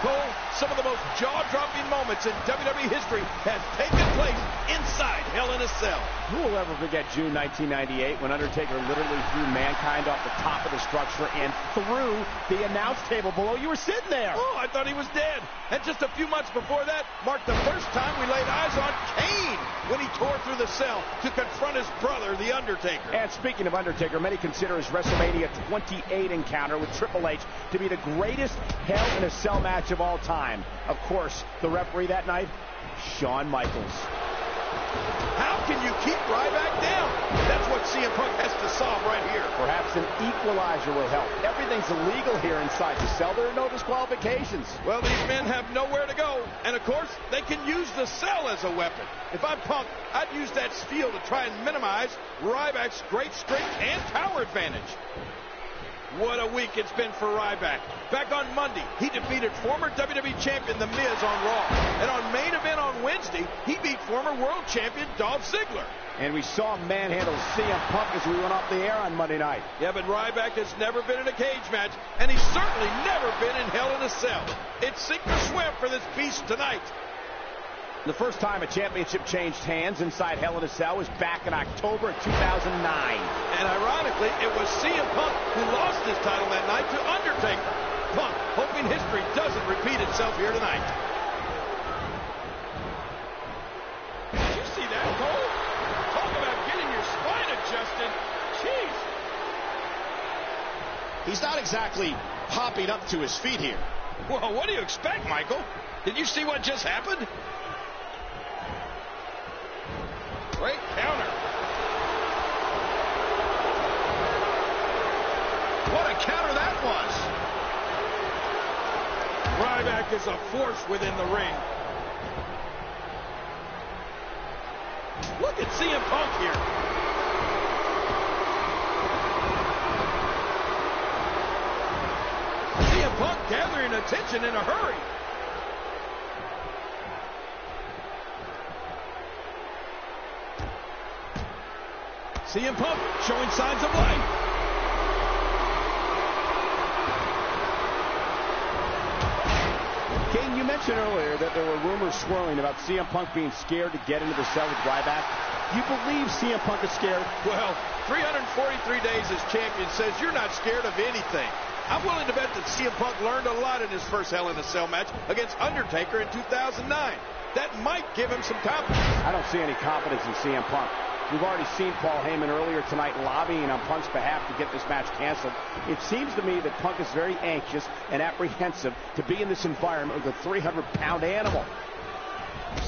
Cole, some of the most jaw-dropping moments in WWE history have taken place inside Hell in a Cell. Who will ever forget June 1998 when Undertaker literally threw Mankind off the top of the structure and threw the announce table below? You were sitting there. Oh, I thought he was dead. And just a few months before that marked the first time we laid eyes on Kane when he tore through the cell to confront his brother, The Undertaker. And speaking of Undertaker, many consider his WrestleMania 28 encounter with Triple H to be the greatest Hell in a Cell match of all time. Of course, the referee that night, Shawn Michaels. How can you keep Ryback down? That's what CM Punk has to solve right here. Perhaps an equalizer will help. Everything's illegal here inside the cell. There are no disqualifications. Well, these men have nowhere to go. And, of course, they can use the cell as a weapon. If I'm Punk, I'd use that steel to try and minimize Ryback's great strength and power advantage. What a week it's been for Ryback. Back on Monday, he defeated former WWE Champion The Miz on Raw. And on Main Event on Wednesday, he beat former World Champion Dolph Ziggler. And we saw him manhandle CM Punk as we went off the air on Monday night. Yeah, but Ryback has never been in a cage match, and he's certainly never been in Hell in a Cell. It's sink or swim for this beast tonight. The first time a championship changed hands inside Hell in a Cell was back in October of 2009. And ironically, it was CM Punk who lost his title that night to Undertaker. Punk hoping history doesn't repeat itself here tonight. Did you see that, Cole? Talk about getting your spine adjusted. Jeez. He's not exactly hopping up to his feet here. Well, what do you expect, Michael? Did you see what just happened? Great counter. What a counter that was. Ryback is a force within the ring. Look at CM Punk here. CM Punk gathering attention in a hurry. CM Punk showing signs of life. King, you mentioned earlier that there were rumors swirling about CM Punk being scared to get into the cell with Ryback. You believe CM Punk is scared? Well, 343 days as champion says you're not scared of anything. I'm willing to bet that CM Punk learned a lot in his first Hell in a Cell match against Undertaker in 2009. That might give him some confidence. I don't see any confidence in CM Punk. We've already seen Paul Heyman earlier tonight lobbying on Punk's behalf to get this match canceled. It seems to me that Punk is very anxious and apprehensive to be in this environment with a 300-pound animal.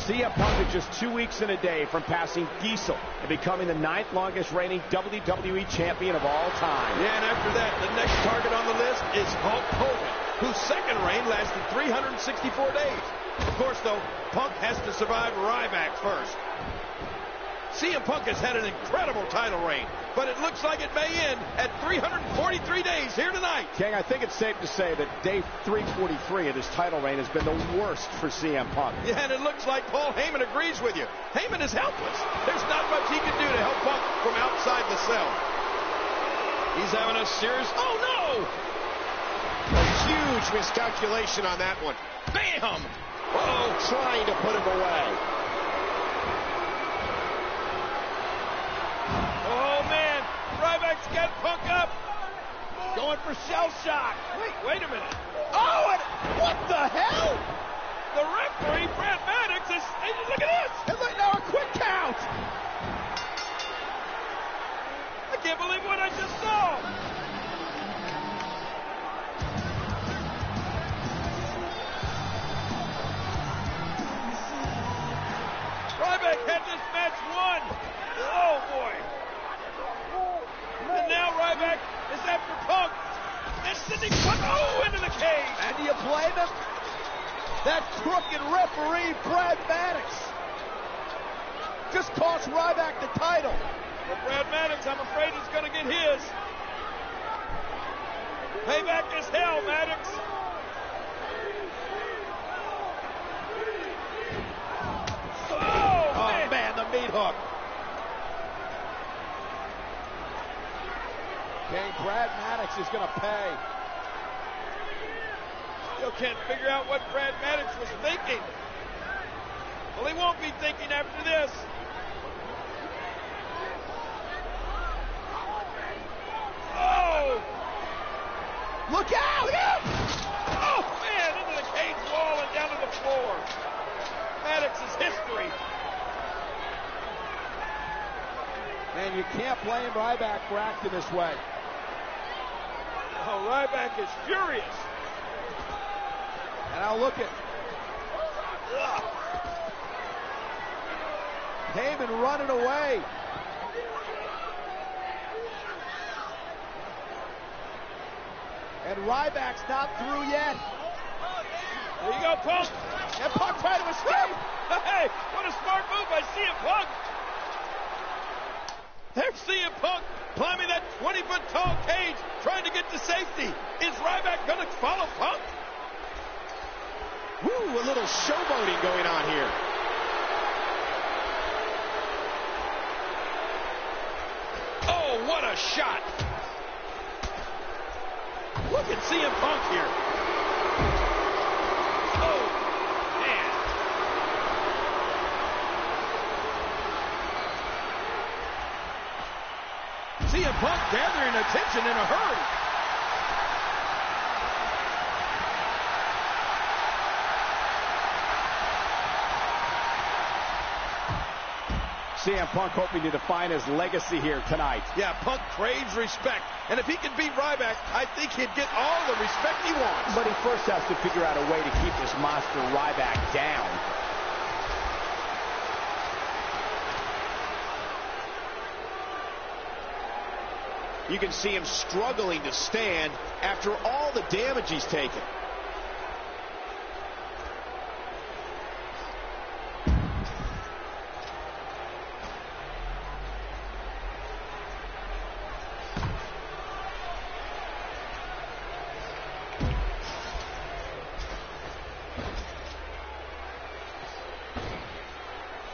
CM Punk is just 2 weeks and a day from passing Diesel and becoming the 9th longest reigning WWE champion of all time. Yeah, and after that, the next target on the list is Hulk Hogan, whose second reign lasted 364 days. Of course, though, Punk has to survive Ryback first. CM Punk has had an incredible title reign, but it looks like it may end at 343 days here tonight. King, I think it's safe to say that day 343 of his title reign has been the worst for CM Punk. Yeah, and it looks like Paul Heyman agrees with you. Heyman is helpless. There's not much he can do to help Punk from outside the cell. He's having a serious... Oh, no! A huge miscalculation on that one. Bam! Uh-oh, trying to put him away. Oh, man. Ryback's got Punk up. Going for shell shock. Wait a minute. Oh, and what the hell? The referee, Brad Maddox, is... Hey, look at this. And look now, a quick count. I can't believe what I just saw. Ryback had this match won. Oh, boy. And now Ryback is after Punk. And Sidney Punk, into the cage. And do you blame him? That crooked referee, Brad Maddox, just cost Ryback the title. But Brad Maddox, I'm afraid, is going to get his. Payback is hell, Maddox. Oh, man, the meat hook. Okay, Brad Maddox is going to pay. Still can't figure out what Brad Maddox was thinking. Well, he won't be thinking after this. Oh! Look out! Look out! Oh, man, into the cage wall and down to the floor. Maddox is history. And you can't blame Ryback for acting this way. Oh, Ryback is furious. And now look at Heyman running away. And Ryback's not through yet. There you go, Punk. And Punk trying to escape. Hey, what a smart move by CM Punk. There's CM Punk climbing that 20-foot tall cage, trying to get to safety. Is Ryback going to follow Punk? Woo, a little showboating going on here. Oh, what a shot. Look at CM Punk here. Oh, man. CM Punk gathering attention in a hurry. CM Punk hoping to define his legacy here tonight. Yeah, Punk craves respect. And if he can beat Ryback, I think he'd get all the respect he wants. But he first has to figure out a way to keep this monster Ryback down. You can see him struggling to stand after all the damage he's taken.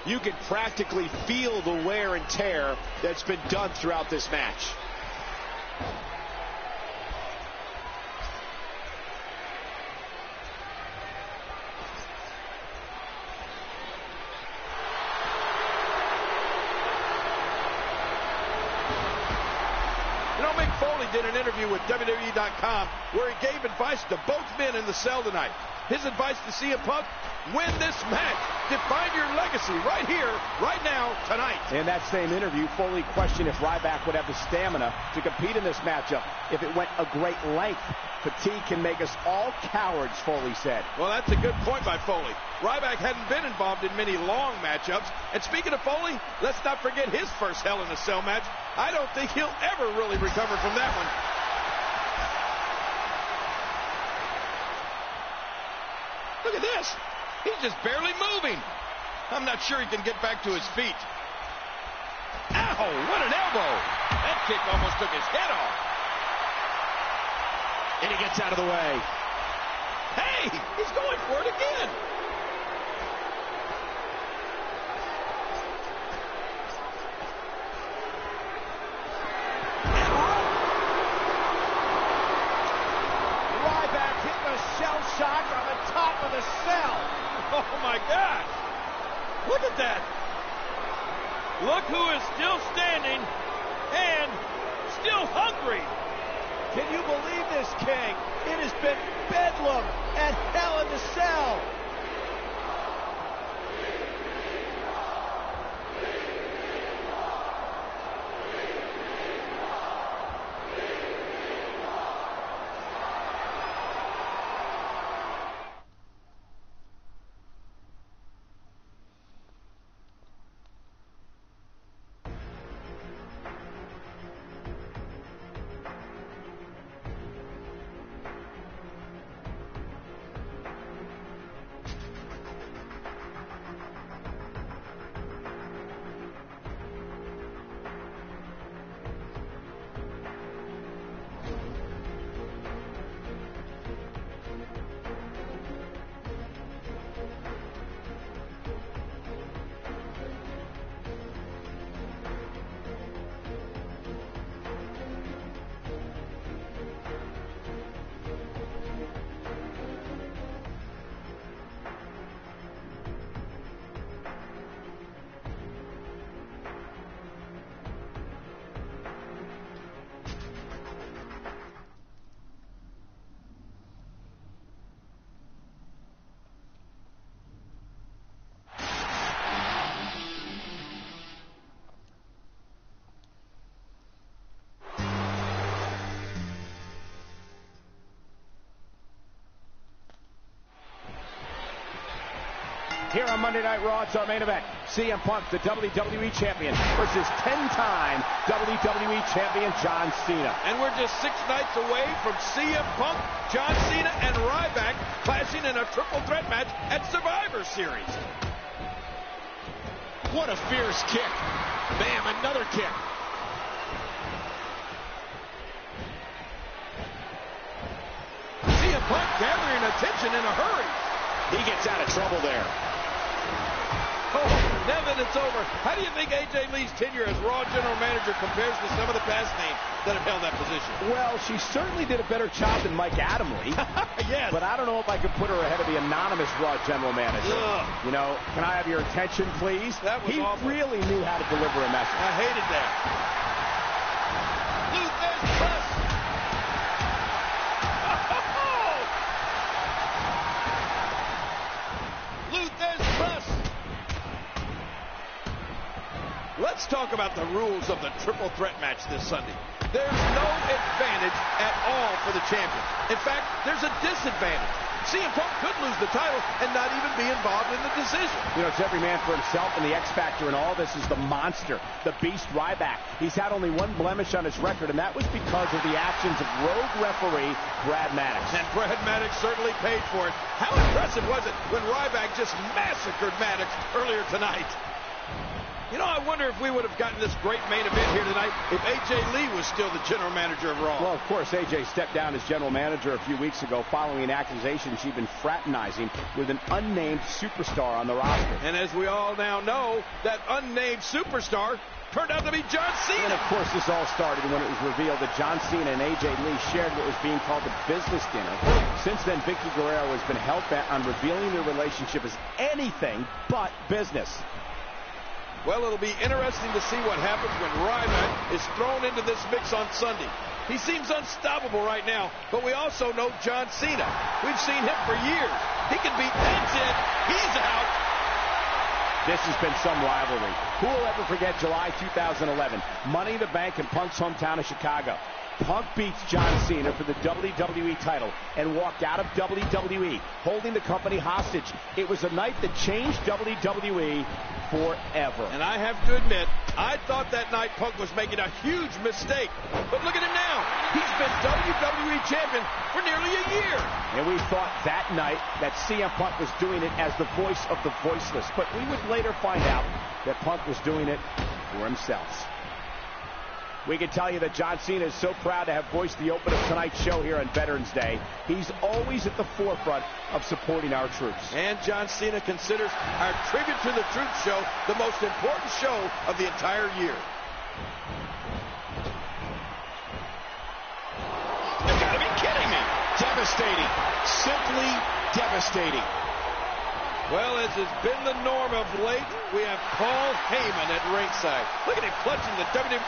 You can practically feel the wear and tear that's been done throughout this match. You know, Mick Foley did an interview with WWE.com where he gave advice to both men in the cell tonight. His advice to CM Punk: win this match. Define your legacy right here, right now, tonight. In that same interview, Foley questioned if Ryback would have the stamina to compete in this matchup if it went a great length. Fatigue can make us all cowards, Foley said. Well, that's a good point by Foley. Ryback hadn't been involved in many long matchups. And speaking of Foley, let's not forget his first Hell in a Cell match. I don't think he'll ever really recover from that one. Look at this. He's just barely moving. I'm not sure he can get back to his feet. Ow, what an elbow. That kick almost took his head off. And he gets out of the way. Hey, he's going for it again. Ryback hitting a shell shock on the top of the cell. Oh, my God. Look at that. Look who is still standing and still hungry. Can you believe this, King? It has been bedlam at Hell in the Cell. Here on Monday Night Raw, it's our main event. CM Punk, the WWE Champion, versus 10-time WWE Champion John Cena. And we're just 6 nights away from CM Punk, John Cena, and Ryback clashing in a triple threat match at Survivor Series. What a fierce kick. Bam, another kick. CM Punk gathering attention in a hurry. He gets out of trouble there. Oh, now that it's over, how do you think AJ Lee's tenure as Raw General Manager compares to some of the past names that have held that position? Well, she certainly did a better job than Mike Adamle. Yes. But I don't know if I could put her ahead of the anonymous Raw General Manager. Ugh. You know, can I have your attention, please? That was awful. He really knew how to deliver a message. I hated that. Luther's Plus. Luther's Plus. Let's talk about the rules of the triple threat match this Sunday. There's no advantage at all for the champion. In fact, there's a disadvantage. CM Punk could lose the title and not even be involved in the decision. You know, it's every man for himself, and the X Factor in all this is the monster, the beast Ryback. He's had only one blemish on his record, and that was because of the actions of rogue referee Brad Maddox. And Brad Maddox certainly paid for it. How impressive was it when Ryback just massacred Maddox earlier tonight? You know, I wonder if we would have gotten this great main event here tonight if AJ Lee was still the general manager of Raw. Well, of course, AJ stepped down as general manager a few weeks ago following an accusation she'd been fraternizing with an unnamed superstar on the roster. And as we all now know, that unnamed superstar turned out to be John Cena. And of course, this all started when it was revealed that John Cena and AJ Lee shared what was being called the business dinner. Since then, Vicky Guerrero has been hell-bent on revealing their relationship as anything but business. Well, it'll be interesting to see what happens when Ryback is thrown into this mix on Sunday. He seems unstoppable right now, but we also know John Cena. We've seen him for years. He can beat Ed's in. He's out. This has been some rivalry. Who will ever forget July 2011? Money in the Bank in Punk's hometown of Chicago. Punk beats John Cena for the WWE title and walked out of WWE, holding the company hostage. It was a night that changed WWE forever. And I have to admit, I thought that night Punk was making a huge mistake. But look at him now. He's been WWE Champion for nearly a year. And we thought that night that CM Punk was doing it as the voice of the voiceless. But we would later find out that Punk was doing it for himself. We can tell you that John Cena is so proud to have voiced the open of tonight's show here on Veterans Day. He's always at the forefront of supporting our troops. And John Cena considers our Tribute to the Troops show the most important show of the entire year. You've got to be kidding me. Devastating. Simply devastating. Well, as has been the norm of late, we have Paul Heyman at ringside. Look at him clutching the WWE.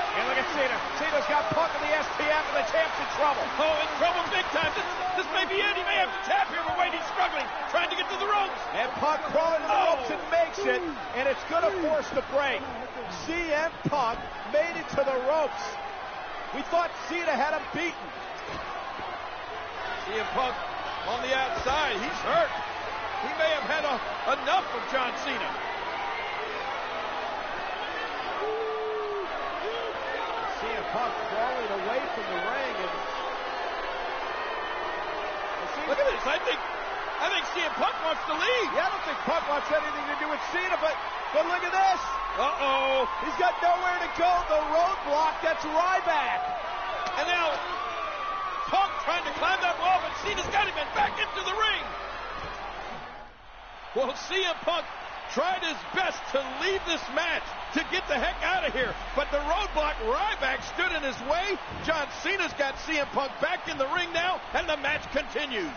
And look at Cena. Cena's got Punk in the STF, and the champ's in trouble. Oh, in trouble big time. This may be it. He may have to tap here, but wait, he's struggling, trying to get to the ropes. And Punk crawling to the ropes and makes it, and it's going to force the break. CM Punk made it to the ropes. We thought Cena had him beaten. CM Punk on the outside. He's hurt. He may have had enough of John Cena. CM Punk crawling away from the ring. And look at this. I think CM Punk wants to leave. Yeah, I don't think Punk wants anything to do with Cena, but look at this. Uh-oh. He's got nowhere to go. The roadblock, that's Ryback. And now Punk trying to climb that wall, but Cena's got him back into the ring. Well, CM Punk tried his best to leave this match, to get the heck out of here. But the roadblock, Ryback, stood in his way. John Cena's got CM Punk back in the ring now, and the match continues.